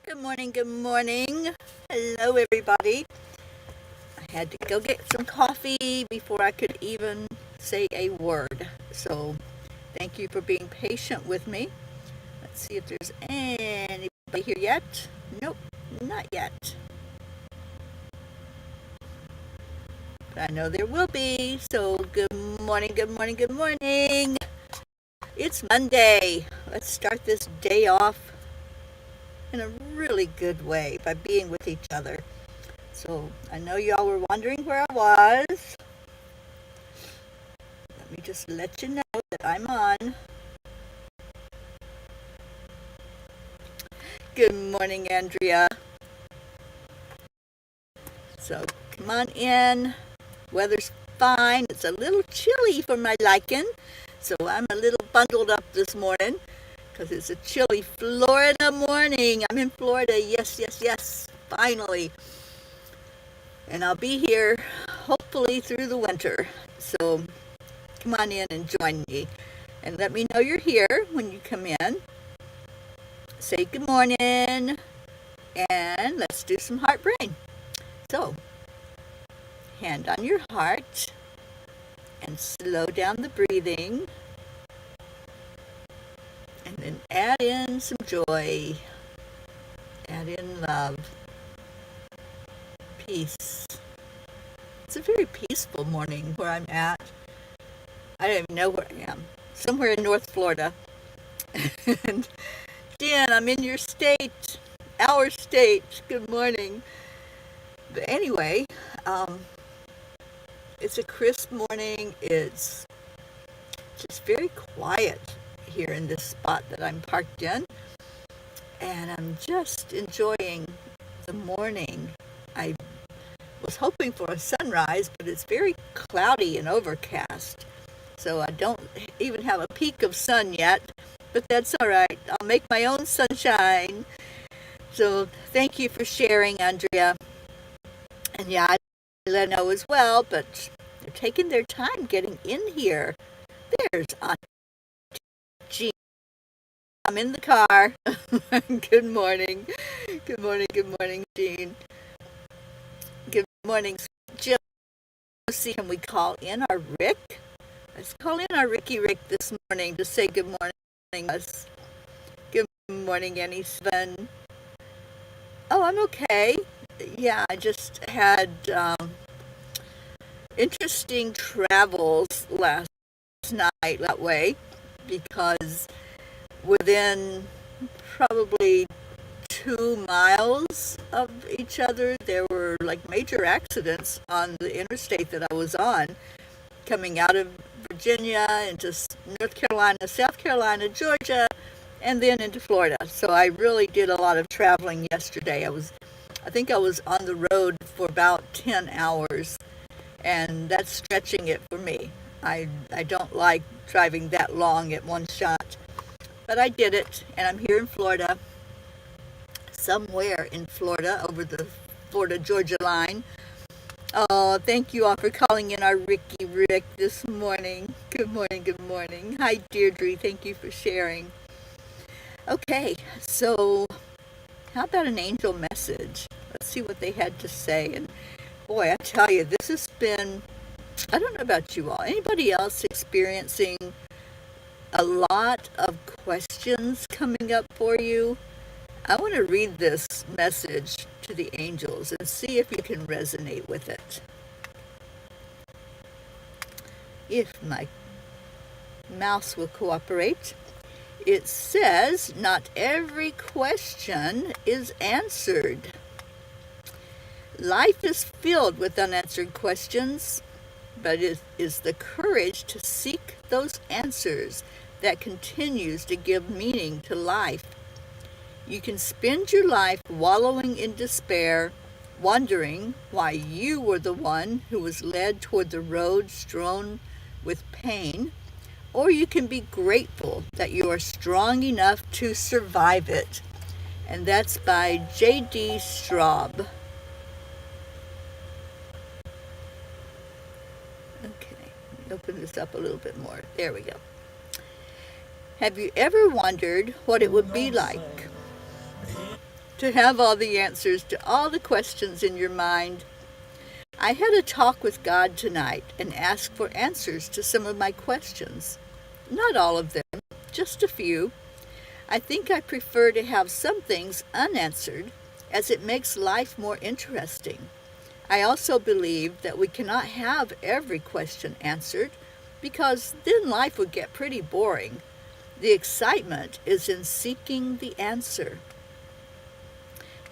Good morning, good morning. Hello, everybody. I had to go get some coffee before I could even say a word. So, thank you for being patient with me. Let's see if there's anybody here yet. Nope, not yet. But I know there will be. So, good morning, good morning, good morning. It's Monday. Let's start this day off in a really good way by being with each other. So I know y'all were wondering where I was. Let me just let you know that I'm on. Good morning, Andrea. So come on in. Weather's fine. It's a little chilly for my liking. So I'm a little bundled up this morning because it's a chilly Florida morning. I'm in Florida. Yes, yes, yes. Finally. And I'll be here hopefully through the winter. So come on in and join me. And let me know you're here when you come in. Say good morning. And let's do some heart brain. So, hand on your heart. And slow down the breathing. And then add in some joy. Add in love. Peace. It's a very peaceful morning where I'm at. I don't even know where I am. Somewhere in North Florida. And Dan, I'm in your state. Our state. Good morning. But anyway, it's a crisp morning. It's just very quiet here in this spot that I'm parked in. And I'm just enjoying the morning. I was hoping for a sunrise, but it's very cloudy and overcast. So I don't even have a peak of sun yet, but that's all right. I'll make my own sunshine. So thank you for sharing, Andrea. And yeah, I let know as well, but they're taking their time getting in here. There's Aunt Jean. I'm in the car. Good morning. Good morning, good morning, Jean. Good morning, Jill. See, can we call in our Rick? Let's call in our Ricky Rick this morning to say good morning. Good morning, Annie Sven. Oh, I'm okay. Yeah, I just had interesting travels last night that way because within probably 2 miles of each other there were like major accidents on the interstate that I was on coming out of Virginia into North Carolina, South Carolina, Georgia, and then into Florida. So I really did a lot of traveling yesterday. I think I was on the road for about 10 hours, and that's stretching it for me. I don't like driving that long at one shot, but I did it, and I'm here in Florida, somewhere in Florida, over the Florida-Georgia line. Oh, thank you all for calling in our Ricky Rick this morning. Good morning, good morning. Hi, Deirdre. Thank you for sharing. Okay, so how about an angel message? Let's see what they had to say. And boy, I tell you, this has been, I don't know about you all, anybody else experiencing a lot of questions coming up for you? I want to read this message to the angels and see if you can resonate with it. If my mouse will cooperate. It says, not every question is answered. Life is filled with unanswered questions, but it is the courage to seek those answers that continues to give meaning to life. You can spend your life wallowing in despair, wondering why you were the one who was led toward the road strewn with pain, or you can be grateful that you are strong enough to survive it. And that's by J.D. Straub. Okay, let me open this up a little bit more. There we go. Have you ever wondered what it would be like to have all the answers to all the questions in your mind. I had a talk with God tonight and asked for answers to some of my questions. Not all of them, just a few. I think I prefer to have some things unanswered, as it makes life more interesting. I also believe that we cannot have every question answered, because then life would get pretty boring. The excitement is in seeking the answer.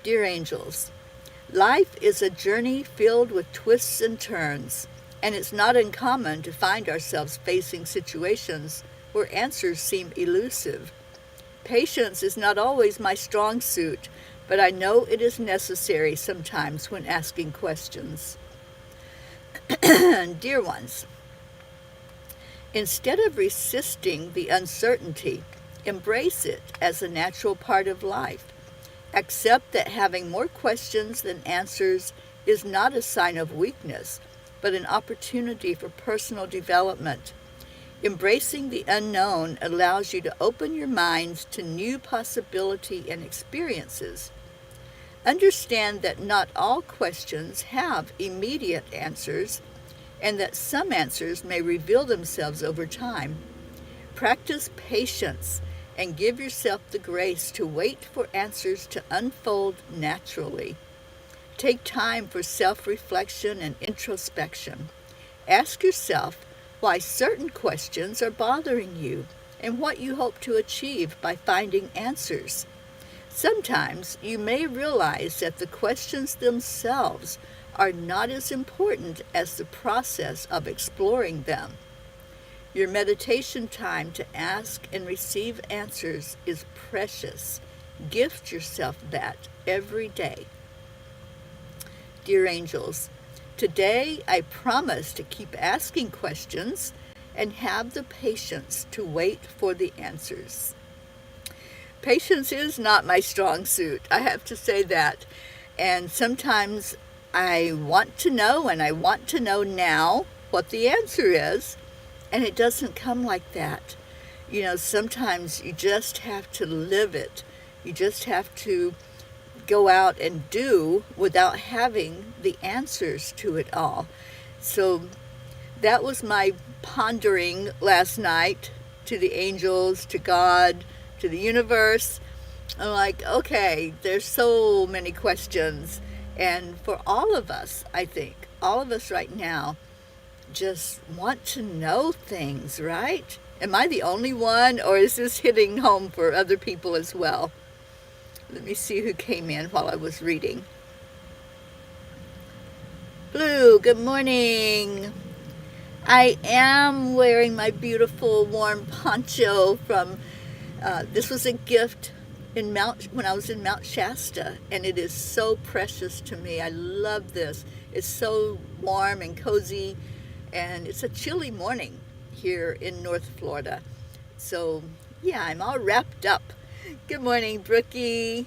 Dear angels, life is a journey filled with twists and turns, and it's not uncommon to find ourselves facing situations where answers seem elusive. Patience is not always my strong suit, but I know it is necessary sometimes when asking questions. Dear ones, instead of resisting the uncertainty, embrace it as a natural part of life. Accept that having more questions than answers is not a sign of weakness, but an opportunity for personal development. Embracing the unknown allows you to open your minds to new possibility and experiences. Understand that not all questions have immediate answers, and that some answers may reveal themselves over time. Practice patience and give yourself the grace to wait for answers to unfold naturally. Take time for self-reflection and introspection. Ask yourself why certain questions are bothering you and what you hope to achieve by finding answers. Sometimes you may realize that the questions themselves are not as important as the process of exploring them. Your meditation time to ask and receive answers is precious. Gift yourself that every day. Dear angels, today I promise to keep asking questions and have the patience to wait for the answers. Patience is not my strong suit, I have to say that. And sometimes I want to know, and I want to know now what the answer is. And it doesn't come like that. Sometimes you just have to live it. You just have to go out and do without having the answers to it all. So that was my pondering last night to the angels, to God, to the universe. I'm like, okay, there's so many questions. And for all of us, I think, all of us right now, just want to know things, right? Am I the only one, or is this hitting home for other people as well? Let me see who came in while I was reading. Blue, good morning. I am wearing my beautiful warm poncho from, this was a gift when I was in Mount Shasta, and it is so precious to me. I love this. It's so warm and cozy. And it's a chilly morning here in North Florida. So, yeah, I'm all wrapped up. Good morning, Brookie.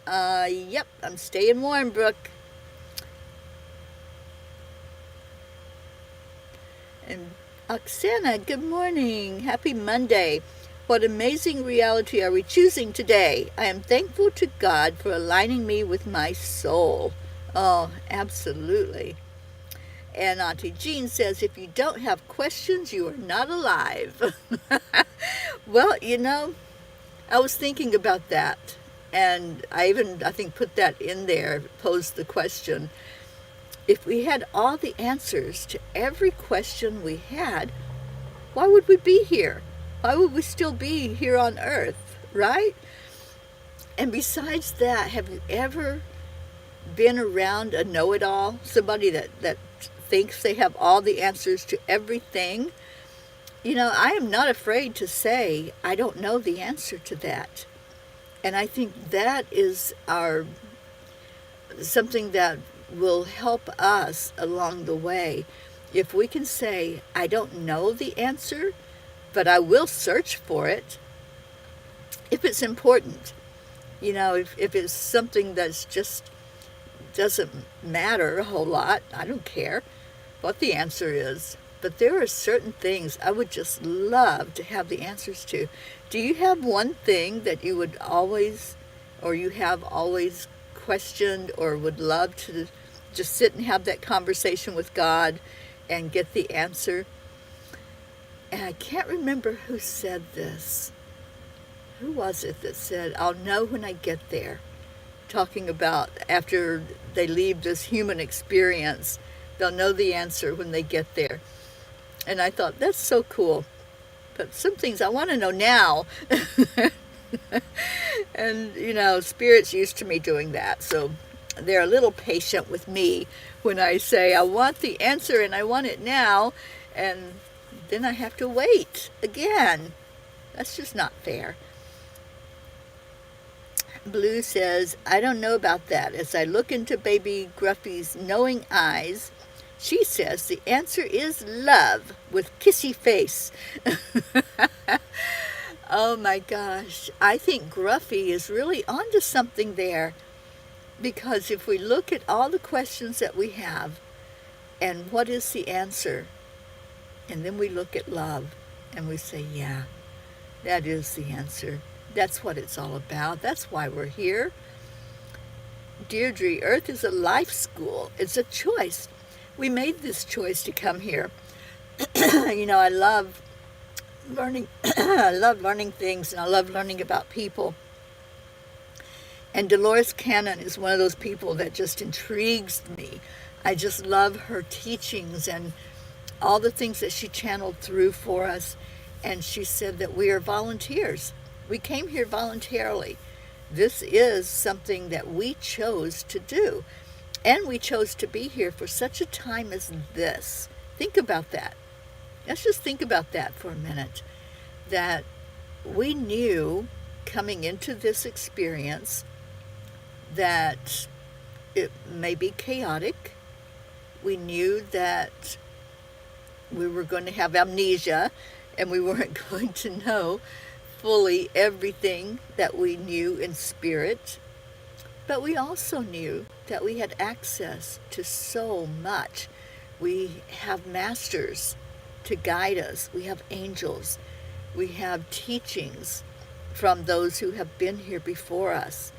Yep, I'm staying warm, Brooke. And Oksana, good morning. Happy Monday. What amazing reality are we choosing today? I am thankful to God for aligning me with my soul. Oh, absolutely. And Auntie Jean says, if you don't have questions, you are not alive. Well, I was thinking about that. And I think, put that in there, posed the question. If we had all the answers to every question we had, why would we be here? Why would we still be here on Earth, right? And besides that, have you ever been around a know-it-all, somebody that thinks they have all the answers to everything? I am not afraid to say I don't know the answer to that. And I think that is something that will help us along the way. If we can say, I don't know the answer, but I will search for it, if it's important. If it's something that's just doesn't matter a whole lot, I don't care what the answer is, But there are certain things I would just love to have the answers to. Do you have one thing that you would always, or you have always questioned, or would love to just sit and have that conversation with God and get the answer? And I can't remember who said this. Who was it that said, I'll know when I get there? Talking about after they leave this human experience, they'll know the answer when they get there. And I thought, that's so cool. But some things I want to know now. And, Spirit's used to me doing that. So they're a little patient with me when I say, I want the answer and I want it now. And then I have to wait again. That's just not fair. Blue says, I don't know about that. As I look into baby Gruffy's knowing eyes, she says the answer is love with kissy face. Oh my gosh. I think Gruffy is really onto something there. Because if we look at all the questions that we have, and what is the answer? And then we look at love, and we say, yeah, that is the answer. That's what it's all about. That's why we're here. Deirdre, Earth is a life school. It's a choice. We made this choice to come here. I love learning. I love learning things, and I love learning about people. And Dolores Cannon is one of those people that just intrigues me. I just love her teachings and all the things that she channeled through for us. And she said that we are volunteers. We came here voluntarily. This is something that we chose to do. And we chose to be here for such a time as this. Think about that. Let's just think about that for a minute. That we knew coming into this experience that it may be chaotic. We knew that we were going to have amnesia and we weren't going to know fully everything that we knew in spirit, but we also knew that we had access to so much. We have masters to guide us. We have angels. We have teachings from those who have been here before us.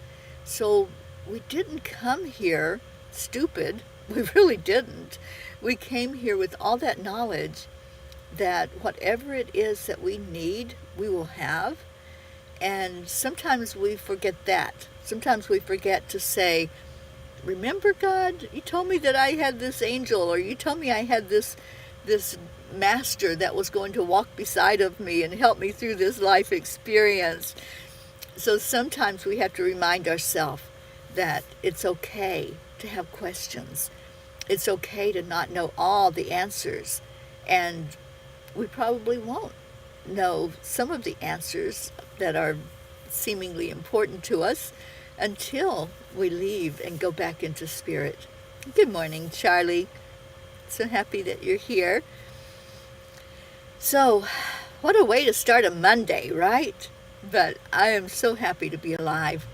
So we didn't come here stupid. We really didn't. We came here with all that knowledge that whatever it is that we need, we will have. And sometimes we forget that. Sometimes we forget to say, remember, God, you told me that I had this angel, or you told me I had this master that was going to walk beside of me and help me through this life experience. So sometimes we have to remind ourselves that it's okay to have questions. It's okay to not know all the answers. And we probably won't know some of the answers that are seemingly important to us until we leave and go back into spirit. Good morning, Charlie. So happy that you're here. So, what a way to start a Monday, right? But I am so happy to be alive.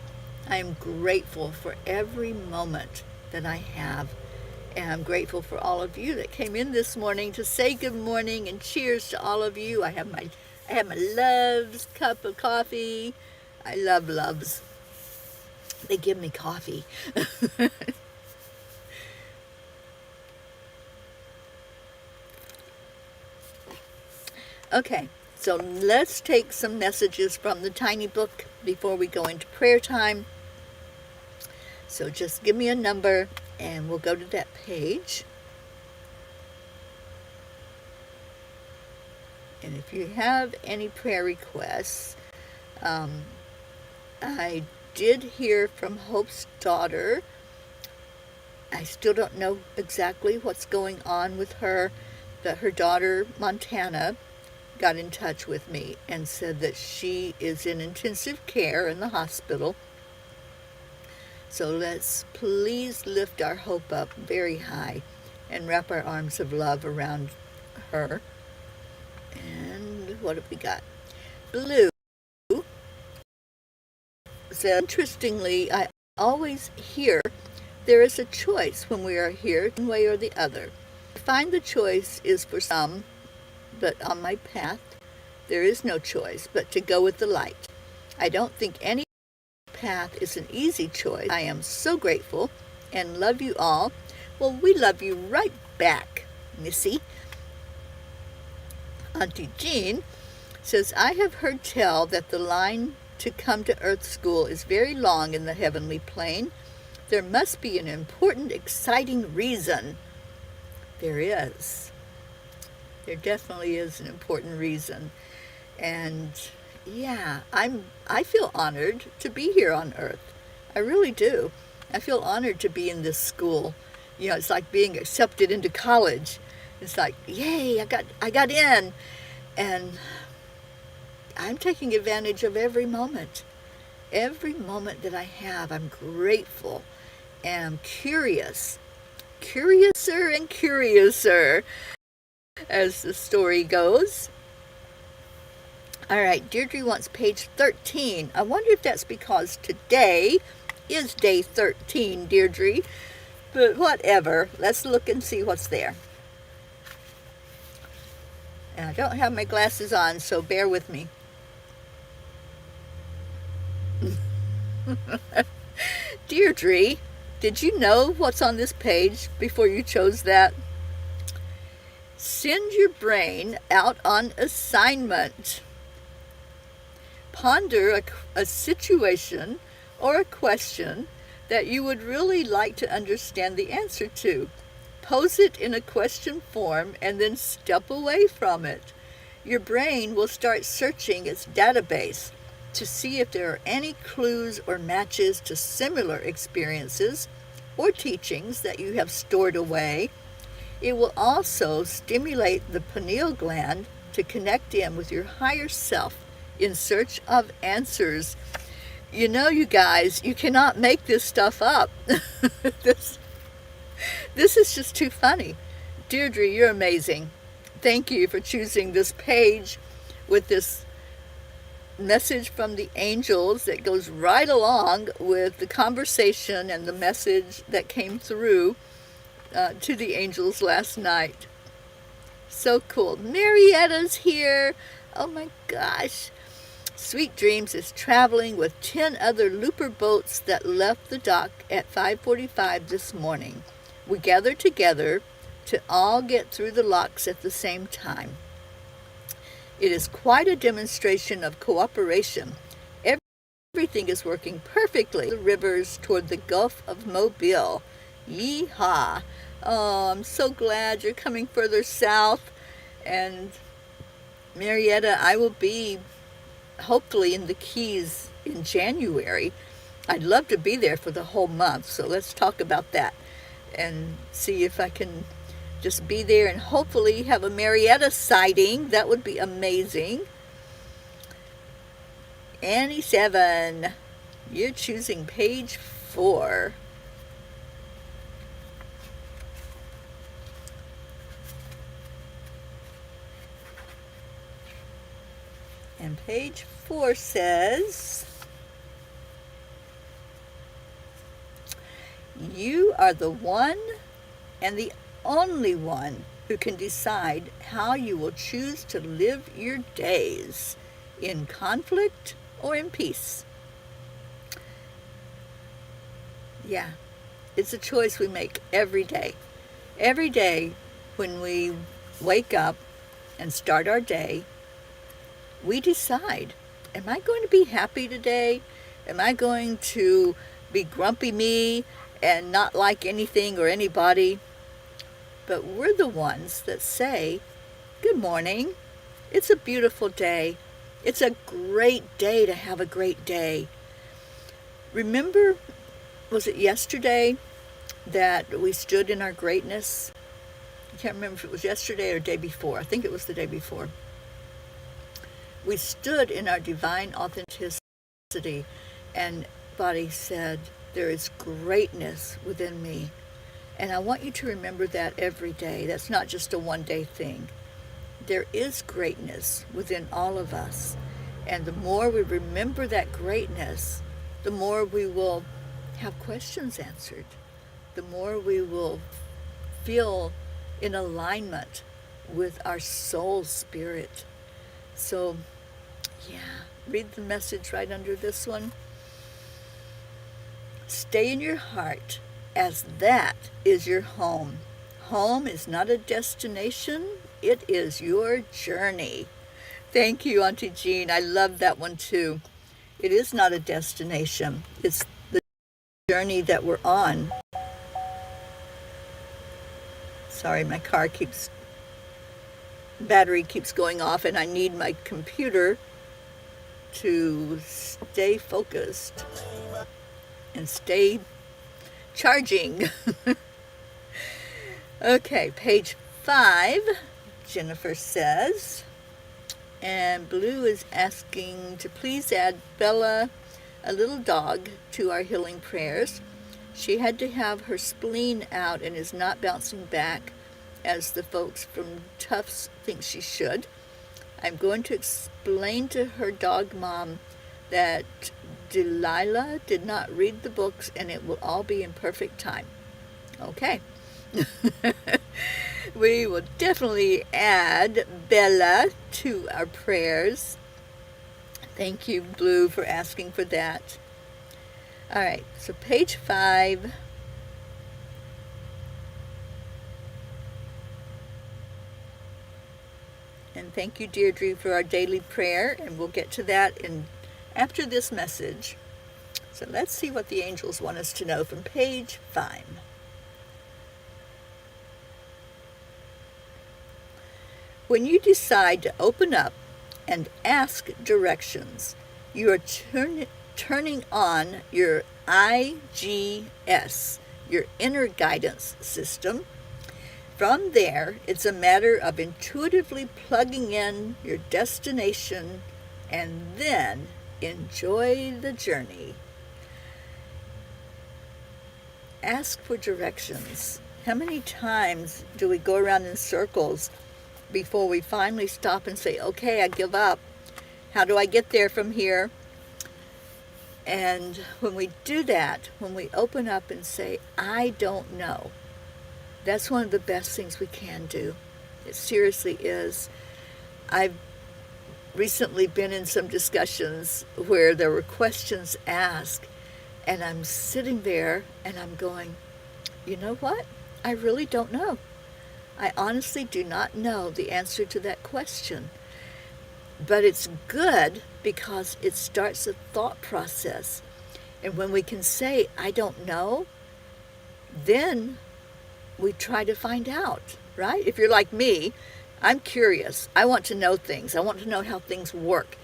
I am grateful for every moment that I have. And I'm grateful for all of you that came in this morning to say good morning and cheers to all of you. I have my Love's cup of coffee. I love Love's. They give me coffee. Okay, so let's take some messages from the tiny book before we go into prayer time. So just give me a number and we'll go to that page. And if you have any prayer requests, I did hear from Hope's daughter. I still don't know exactly what's going on with her, but her daughter, Montana, got in touch with me and said that she is in intensive care in the hospital. So let's please lift our hope up very high and wrap our arms of love around her. And what have we got? Blue said, interestingly, I always hear there is a choice when we are here, one way or the other. find the choice is for some, but on my path, there is no choice but to go with the light. I don't think any path is an easy choice. I am so grateful and love you all. Well, we love you right back, Missy. Auntie Jean says, I have heard tell that the line to come to Earth School is very long in the heavenly plane. There must be an important, exciting reason. There is. There definitely is an important reason. And yeah, I feel honored to be here on Earth. I really do. I feel honored to be in this school. You know, it's like being accepted into college. It's like, yay, I got in. And I'm taking advantage of every moment. Every moment that I have, I'm grateful. And I'm curious. Curiouser and curiouser, as the story goes. All right, Deirdre wants page 13. I wonder if that's because today is day 13, Deirdre. But whatever. Let's look and see what's there. And I don't have my glasses on, so bear with me. Deirdre, did you know what's on this page before you chose that? Send your brain out on assignment. Ponder a situation or a question that you would really like to understand the answer to. Pose it in a question form and then step away from it. Your brain will start searching its database to see if there are any clues or matches to similar experiences or teachings that you have stored away. It will also stimulate the pineal gland to connect in with your higher self in search of answers. You know, you guys, you cannot make this stuff up. This is just too funny. Deirdre, you're amazing. Thank you for choosing this page with this message from the angels that goes right along with the conversation and the message that came through to the angels last night. So cool. Marietta's here. Oh my gosh. Sweet Dreams is traveling with 10 other looper boats that left the dock at 5:45 this morning. We gathered together to all get through the locks at the same time. It is quite a demonstration of cooperation. Everything is working perfectly. The rivers toward the Gulf of Mobile. Yeehaw. Oh, I'm so glad you're coming further south. And Marietta, I will be hopefully in the Keys in January. I'd love to be there for the whole month, so let's talk about that and see if I can just be there and hopefully have a Marietta sighting. That would be amazing. Annie 7, you're choosing page 4. And page 4 says, you are the one and the only one who can decide how you will choose to live your days, in conflict or in peace. Yeah, it's a choice we make every day. Every day when we wake up and start our day, we decide, am I going to be happy today? Am I going to be grumpy me and not like anything or anybody? But we're the ones that say, good morning. It's a beautiful day. It's a great day to have a great day. Remember, was it yesterday that we stood in our greatness? I can't remember if it was yesterday or the day before. I think it was the day before. We stood in our divine authenticity, and Body said, there is greatness within me. And I want you to remember that every day. That's not just a one-day thing. There is greatness within all of us. And the more we remember that greatness, the more we will have questions answered. The more we will feel in alignment with our soul spirit. So, yeah, read the message right under this one. Stay in your heart, as that is your home. Home is not a destination, it is your journey. Thank you, Auntie Jean. I love that one too. It is not a destination, it's the journey that we're on. Sorry, my battery keeps going off, and I need my computer to stay focused and stay charging. Okay, page 5, Jennifer says, and Blue is asking to please add Bella, a little dog, to our healing prayers. She had to have her spleen out and is not bouncing back as the folks from Tufts think she should. I'm going to explain to her dog mom that Delilah did not read the books and it will all be in perfect time. Okay. We will definitely add Bella to our prayers. Thank you, Blue, for asking for that. All right, so page 5. And thank you, Deirdre, for our daily prayer, and we'll get to that after this message. So let's see what the angels want us to know from page 5. When you decide to open up and ask directions, you are turning on your IGS, your inner guidance system. From there, it's a matter of intuitively plugging in your destination and then enjoy the journey. Ask for directions. How many times do we go around in circles before we finally stop and say, okay, I give up. How do I get there from here? And when we do that, when we open up and say, I don't know, that's one of the best things we can do. It seriously is. I've recently been in some discussions where there were questions asked, and I'm sitting there and I'm going, you know what? I really don't know. I honestly do not know the answer to that question. But it's good because it starts a thought process. And when we can say, I don't know, then we try to find out, right? If you're like me, I'm curious. I want to know things. I want to know how things work.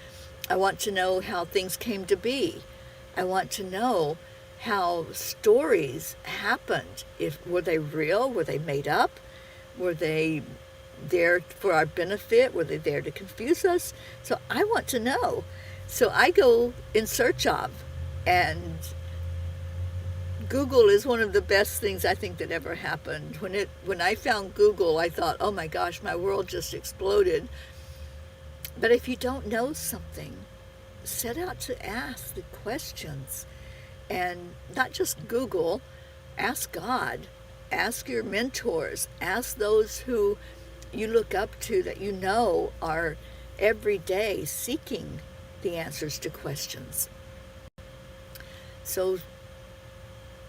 I want to know how things came to be. I want to know how stories happened. Were they real? Were they made up? Were they there for our benefit? Were they there to confuse us? So I want to know. So I go in search of, and Google is one of the best things I think that ever happened. When I found Google, I thought, oh my gosh, my world just exploded. But if you don't know something, set out to ask the questions. And not just Google, ask God, ask your mentors, ask those who you look up to that you know are every day seeking the answers to questions. So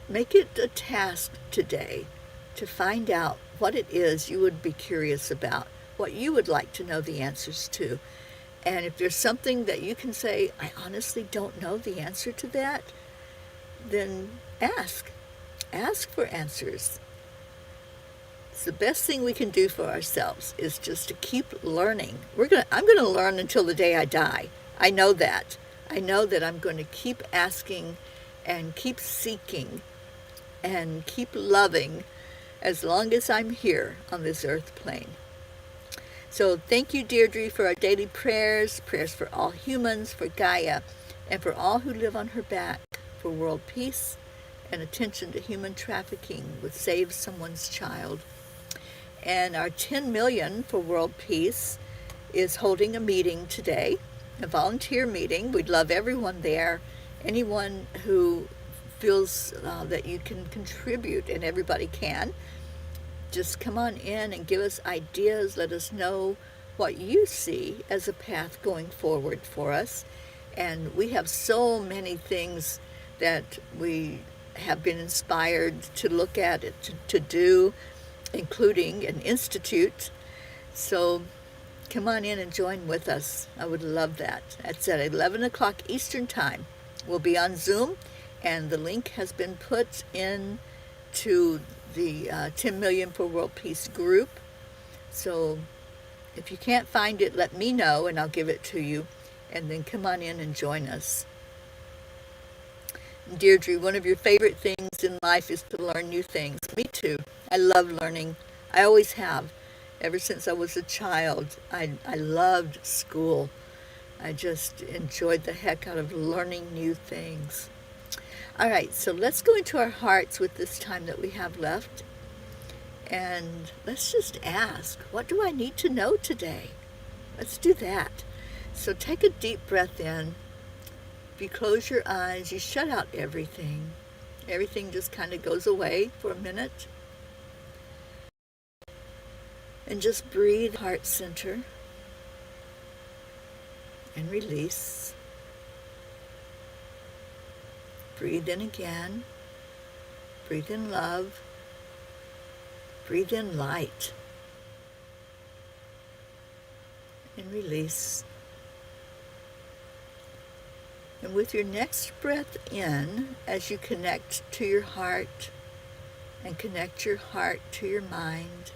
make it a task today to find out what it is you would be curious about, what you would like to know the answers to. And if there's something that you can say, I honestly don't know the answer to that, then ask. Ask for answers. It's the best thing we can do for ourselves is just to keep learning. I'm going to learn until the day I die. I know that. I know that I'm going to keep asking and keep seeking and keep loving as long as I'm here on this earth plane. So thank you, Deirdre, for our daily prayers for all humans, for Gaia, and for all who live on her back, for world peace and attention to human trafficking would save someone's child. And our 10 million for world peace is holding a meeting today, a volunteer meeting. We'd love everyone there, anyone who feels that you can contribute, and everybody can. just come on in and give us ideas. Let us know what you see as a path going forward for us. And we have so many things that we have been inspired to look at, to do, including an institute. So come on in and join with us. I would love that. It's at 11 o'clock Eastern Time. We'll be on Zoom, and the link has been put in to the 10 Million for World Peace group. So if you can't find it, let me know, and I'll give it to you. And then come on in and join us. Deirdre, one of your favorite things in life is to learn new things. Me too. I love learning. I always have. Ever since I was a child, I loved school. I just enjoyed the heck out of learning new things. All right, so let's go into our hearts with this time that we have left. And let's just ask, what do I need to know today? Let's do that. So take a deep breath in. If you close your eyes, you shut out everything. Everything just kind of goes away for a minute. And just breathe heart center and release. Breathe in again. Breathe in love. Breathe in light. And release. And with your next breath in, as you connect to your heart and connect your heart to your mind,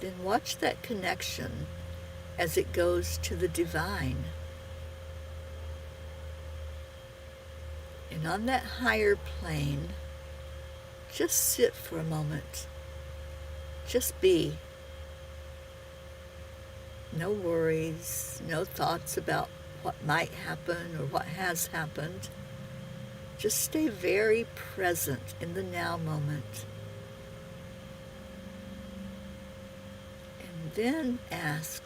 then watch that connection as it goes to the divine. And on that higher plane, just sit for a moment. Just be. No worries, no thoughts about what might happen or what has happened. Just stay very present in the now moment. And then ask,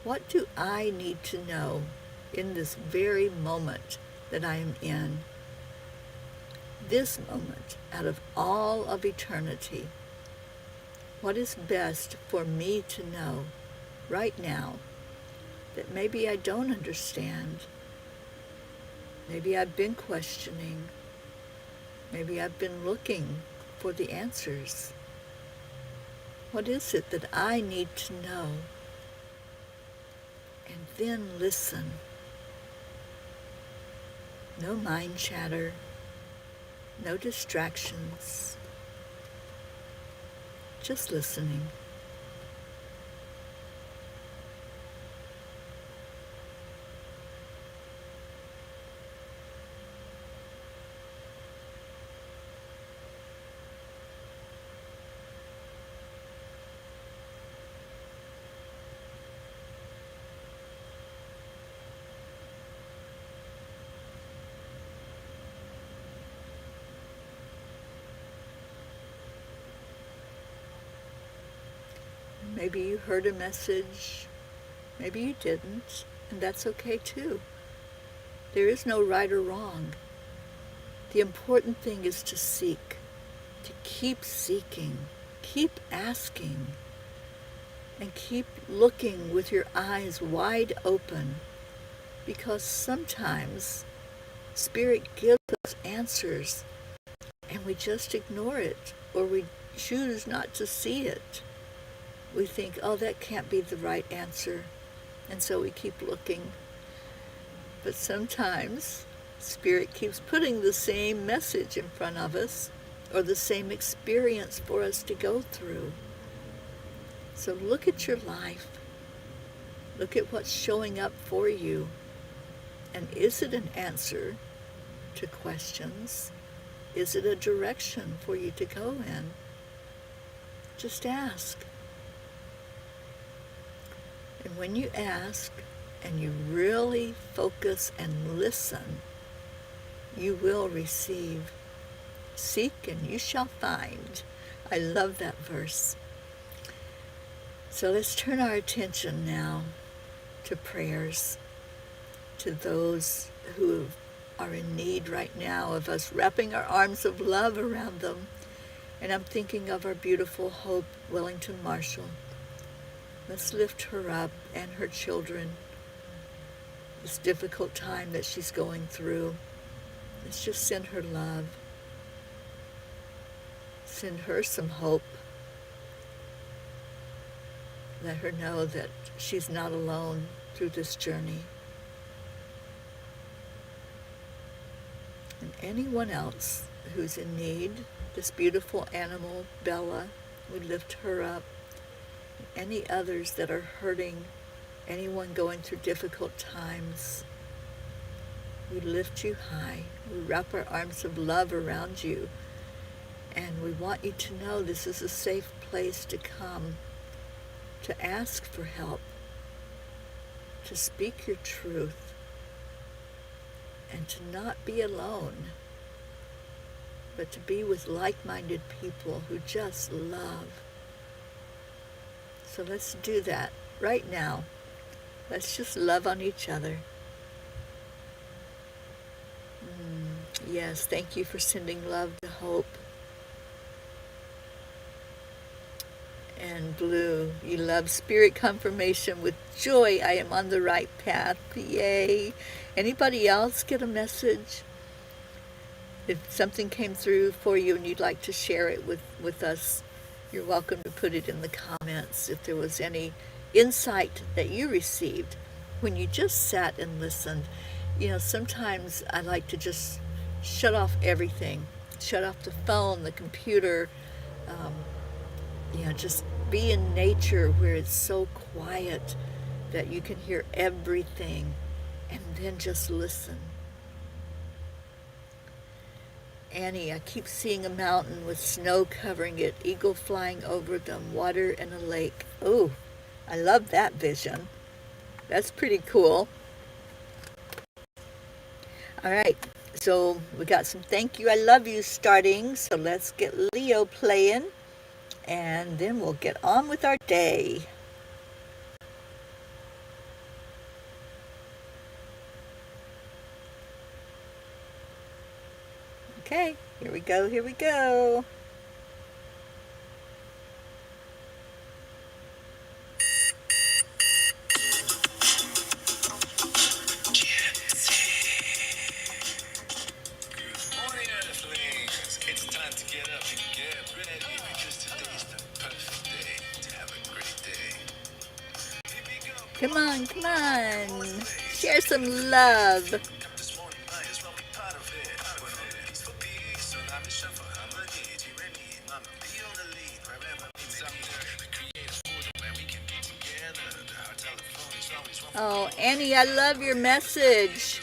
what do I need to know in this very moment that I am in? This moment, out of all of eternity, what is best for me to know right now that maybe I don't understand? Maybe I've been questioning. Maybe I've been looking for the answers. What is it that I need to know? And then listen. No mind chatter. No distractions. Just listening. Maybe you heard a message, maybe you didn't, and that's okay too. There is no right or wrong. The important thing is to seek, to keep seeking, keep asking, and keep looking with your eyes wide open, because sometimes Spirit gives us answers and we just ignore it, or we choose not to see it. We think, oh, that can't be the right answer, and so we keep looking. But sometimes Spirit keeps putting the same message in front of us, or the same experience for us to go through. So look at your life. Look at what's showing up for you. And is it an answer to questions? Is it a direction for you to go in? Just ask. And when you ask and you really focus and listen, you will receive. Seek and you shall find. I love that verse. So let's turn our attention now to prayers, to those who are in need right now of us wrapping our arms of love around them And I'm thinking of our beautiful Hope Wellington Marshall. Let's lift her up and her children. This difficult time that she's going through. Let's just send her love. Send her some hope. Let her know that she's not alone through this journey. And anyone else who's in need, this beautiful animal, Bella, we lift her up. Any others that are hurting, anyone going through difficult times, we lift you high. We wrap our arms of love around you. And we want you to know this is a safe place to come, to ask for help, to speak your truth, and to not be alone, but to be with like-minded people who just love. So let's do that right now. Let's just love on each other. Yes, thank you for sending love to Hope. And Blue, you love spirit confirmation with joy. I am on the right path. Yay. Anybody else get a message? If something came through for you and you'd like to share it with us, you're welcome to put it in the comments. If there was any insight that you received when you just sat and listened. You know, sometimes I like to just shut off everything. Shut off the phone, the computer, just be in nature where it's so quiet that you can hear everything, and then just listen. Annie, I keep seeing a mountain with snow covering it, eagle flying over them, water and a lake. Oh, I love that vision. That's pretty cool. All right, so we got some thank you, I love you starting, so let's get Leo playing. And then we'll get on with our day. Okay, here we go, here we go. Come on, come on. Share some love. Oh, Annie, I love your message.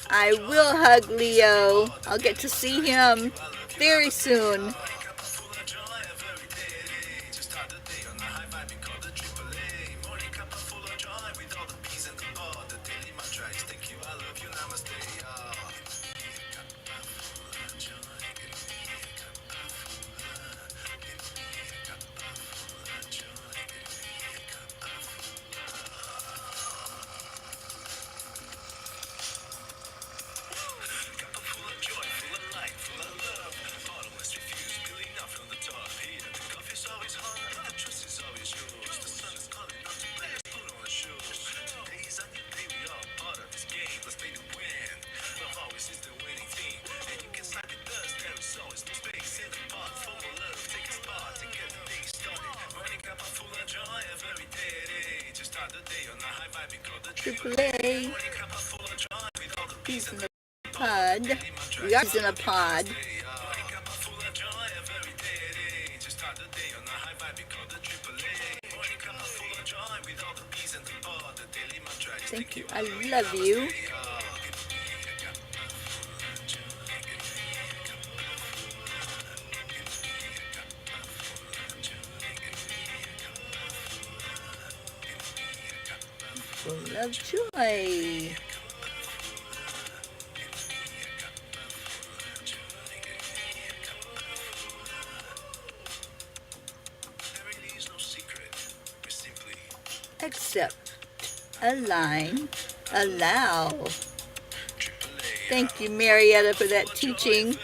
I will hug Leo. I'll get to see him very soon. Triple A. He's in a pod. We are in a pod. Thank you. I love you. Full of joy. Accept align, allow. Thank you, Marietta, for that teaching.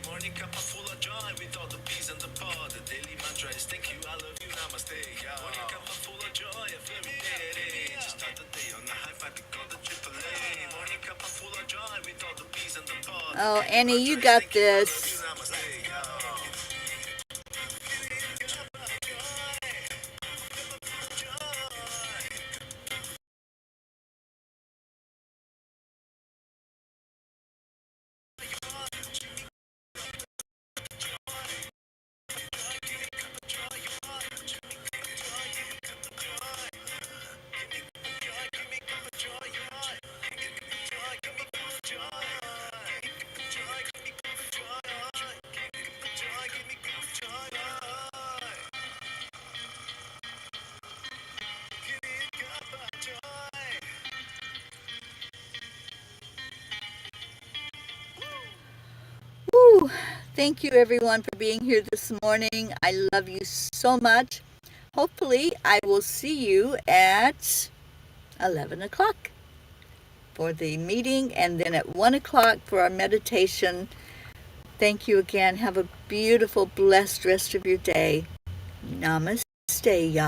Morning Cuppa full of joy with all the peas and the pod. The daily mantra is thank you, I love you, namaste. Morning Cuppa full of joy every day. Just start the day on the high five, we call the AAA. Morning Cuppa full of joy with all the peas and the pod. Oh, Annie, you got this. Woo. Thank you, everyone, for being here this morning. I love you so much. Hopefully, I will see you at 11 o'clock for the meeting, and then at 1 o'clock for our meditation. Thank you again. Have a beautiful, blessed rest of your day. Namaste, y'all.